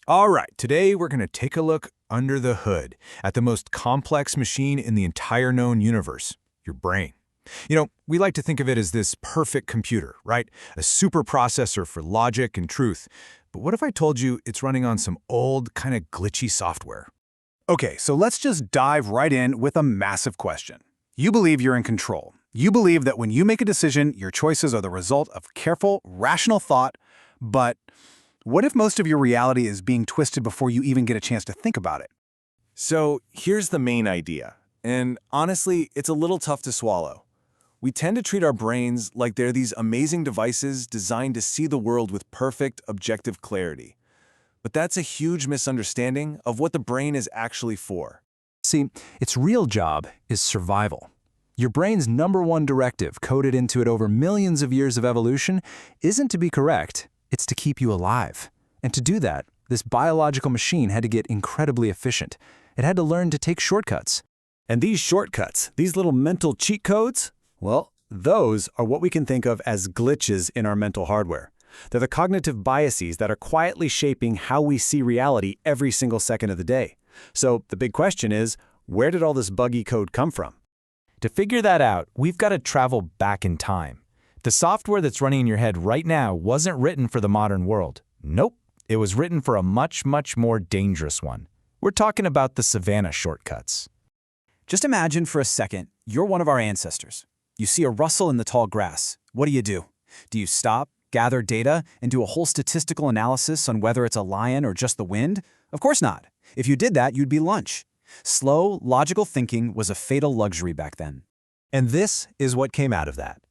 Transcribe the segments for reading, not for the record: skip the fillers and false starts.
All right, today we're going to take a look under the hood at the most complex machine in the entire known universe, your brain. We like to think of it as this perfect computer, right? A super processor for logic and truth. But what if I told you it's running on some old, kind of glitchy software? Okay, so let's just dive right in with a massive question. You believe you're in control. You believe that when you make a decision, your choices are the result of careful, rational thought, but what if most of your reality is being twisted before you even get a chance to think about it? So here's the main idea, and honestly, it's a little tough to swallow. We tend to treat our brains like they're these amazing devices designed to see the world with perfect, objective clarity. But that's a huge misunderstanding of what the brain is actually for. See, its real job is survival. Your brain's #1 directive, coded into it over millions of years of evolution, isn't to be correct, it's to keep you alive. And to do that, this biological machine had to get incredibly efficient. It had to learn to take shortcuts. And these shortcuts, these little mental cheat codes, well, those are what we can think of as glitches in our mental hardware. They're the cognitive biases that are quietly shaping how we see reality every single second of the day. So the big question is, where did all this buggy code come from? To figure that out, we've got to travel back in time. The software that's running in your head right now wasn't written for the modern world. Nope, it was written for a much, much more dangerous one. We're talking about the Savannah Shortcuts. Just imagine for a second, you're one of our ancestors. You see a rustle in the tall grass. What do? Do you stop, gather data, and do a whole statistical analysis on whether it's a lion or just the wind? Of course not. If you did that, you'd be lunch. Slow, logical thinking was a fatal luxury back then. And this is what came out of that.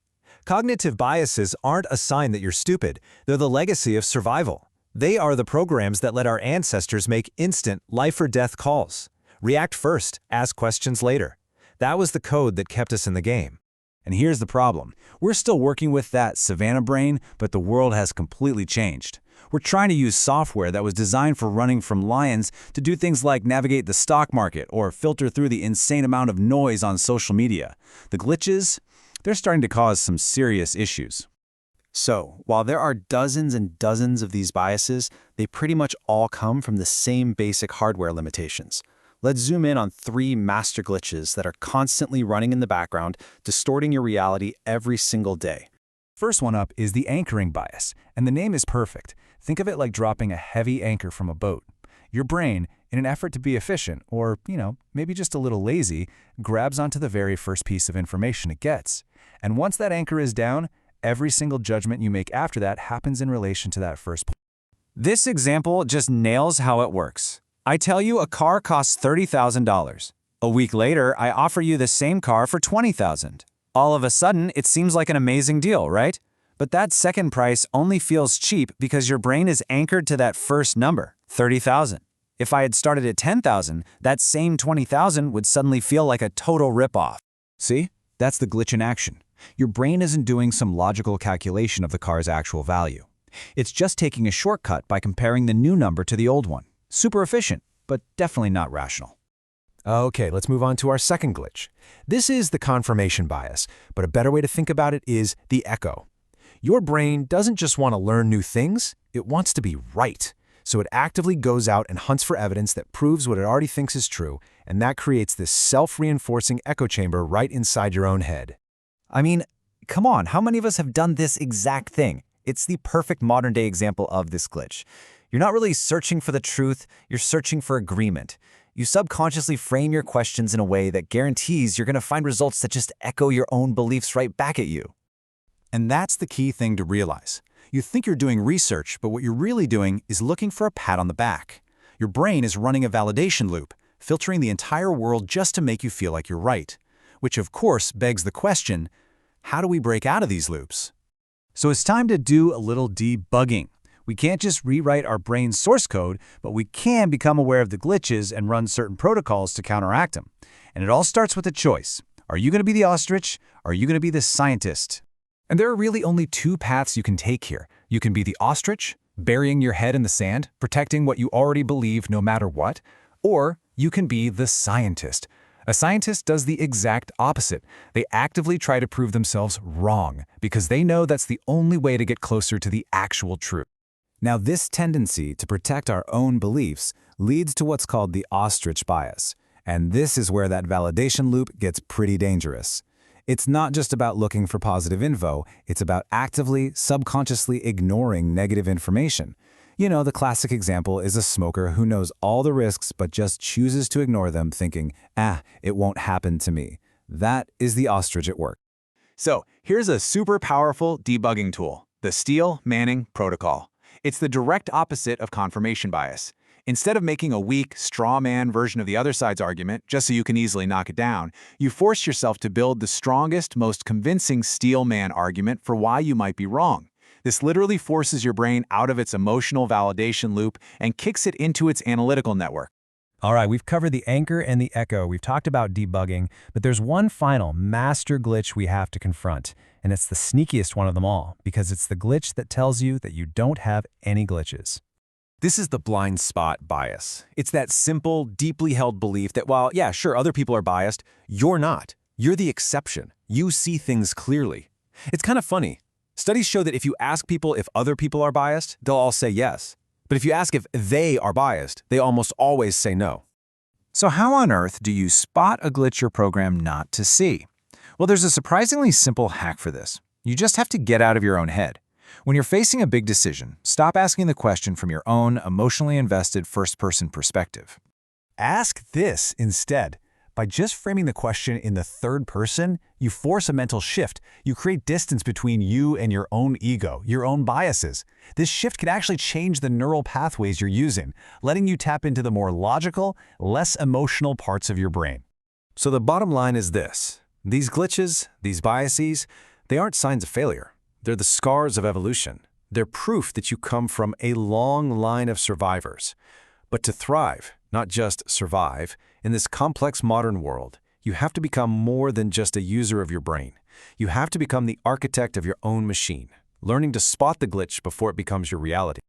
Cognitive biases aren't a sign that you're stupid. They're the legacy of survival. They are the programs that let our ancestors make instant life-or-death calls. React first, ask questions later. That was the code that kept us in the game. And here's the problem. We're still working with that Savannah brain, but the world has completely changed. We're trying to use software that was designed for running from lions to do things like navigate the stock market or filter through the insane amount of noise on social media. The glitches, they're starting to cause some serious issues. So, while there are dozens and dozens of these biases, they pretty much all come from the same basic hardware limitations. Let's zoom in on 3 master glitches that are constantly running in the background, distorting your reality every single day. First one up is the anchoring bias, and the name is perfect. Think of it like dropping a heavy anchor from a boat. Your brain, in an effort to be efficient, or, maybe just a little lazy, grabs onto the very first piece of information it gets. And once that anchor is down, every single judgment you make after that happens in relation to that first point. This example just nails how it works. I tell you a car costs $30,000. A week later, I offer you the same car for $20,000. All of a sudden, it seems like an amazing deal, right? But that second price only feels cheap because your brain is anchored to that first number, $30,000. If I had started at $10,000, that same $20,000 would suddenly feel like a total ripoff. See? That's the glitch in action. Your brain isn't doing some logical calculation of the car's actual value. It's just taking a shortcut by comparing the new number to the old one. Super efficient, but definitely not rational. Okay, let's move on to our second glitch. This is the confirmation bias, but a better way to think about it is the echo. Your brain doesn't just want to learn new things, it wants to be right. So it actively goes out and hunts for evidence that proves what it already thinks is true, and that creates this self-reinforcing echo chamber right inside your own head. I mean, come on, how many of us have done this exact thing? It's the perfect modern-day example of this glitch. You're not really searching for the truth, you're searching for agreement. You subconsciously frame your questions in a way that guarantees you're going to find results that just echo your own beliefs right back at you. And that's the key thing to realize. You think you're doing research, but what you're really doing is looking for a pat on the back. Your brain is running a validation loop, filtering the entire world just to make you feel like you're right. Which of course begs the question, how do we break out of these loops? So it's time to do a little debugging. We can't just rewrite our brain's source code, but we can become aware of the glitches and run certain protocols to counteract them. And it all starts with a choice. Are you going to be the ostrich, or are you going to be the scientist? And there are really only 2 paths you can take here. You can be the ostrich, burying your head in the sand, protecting what you already believe no matter what, or you can be the scientist. A scientist does the exact opposite. They actively try to prove themselves wrong because they know that's the only way to get closer to the actual truth. Now, this tendency to protect our own beliefs leads to what's called the ostrich bias. And this is where that validation loop gets pretty dangerous. It's not just about looking for positive info, it's about actively, subconsciously ignoring negative information. You know, the classic example is a smoker who knows all the risks but just chooses to ignore them, thinking, it won't happen to me. That is the ostrich at work. So, here's a super powerful debugging tool, the Steele-Manning protocol. It's the direct opposite of confirmation bias. Instead of making a weak, straw man version of the other side's argument, just so you can easily knock it down, you force yourself to build the strongest, most convincing Steele-Man argument for why you might be wrong. This literally forces your brain out of its emotional validation loop and kicks it into its analytical network. All right, we've covered the anchor and the echo. We've talked about debugging, but there's one final master glitch we have to confront, and it's the sneakiest one of them all, because it's the glitch that tells you that you don't have any glitches. This is the blind spot bias. It's that simple, deeply held belief that while, yeah, sure, other people are biased, you're not. You're the exception. You see things clearly. It's kind of funny. Studies show that if you ask people if other people are biased, they'll all say yes. But if you ask if they are biased, they almost always say no. So how on earth do you spot a glitch you're programmed not to see? Well, there's a surprisingly simple hack for this. You just have to get out of your own head. When you're facing a big decision, stop asking the question from your own emotionally invested first-person perspective. Ask this instead. By just framing the question in the third person, you force a mental shift. You create distance between you and your own ego, your own biases. This shift can actually change the neural pathways you're using, letting you tap into the more logical, less emotional parts of your brain. So the bottom line is this. These glitches, these biases, they aren't signs of failure. They're the scars of evolution. They're proof that you come from a long line of survivors. But to thrive, not just survive, in this complex modern world, you have to become more than just a user of your brain. You have to become the architect of your own machine, learning to spot the glitch before it becomes your reality.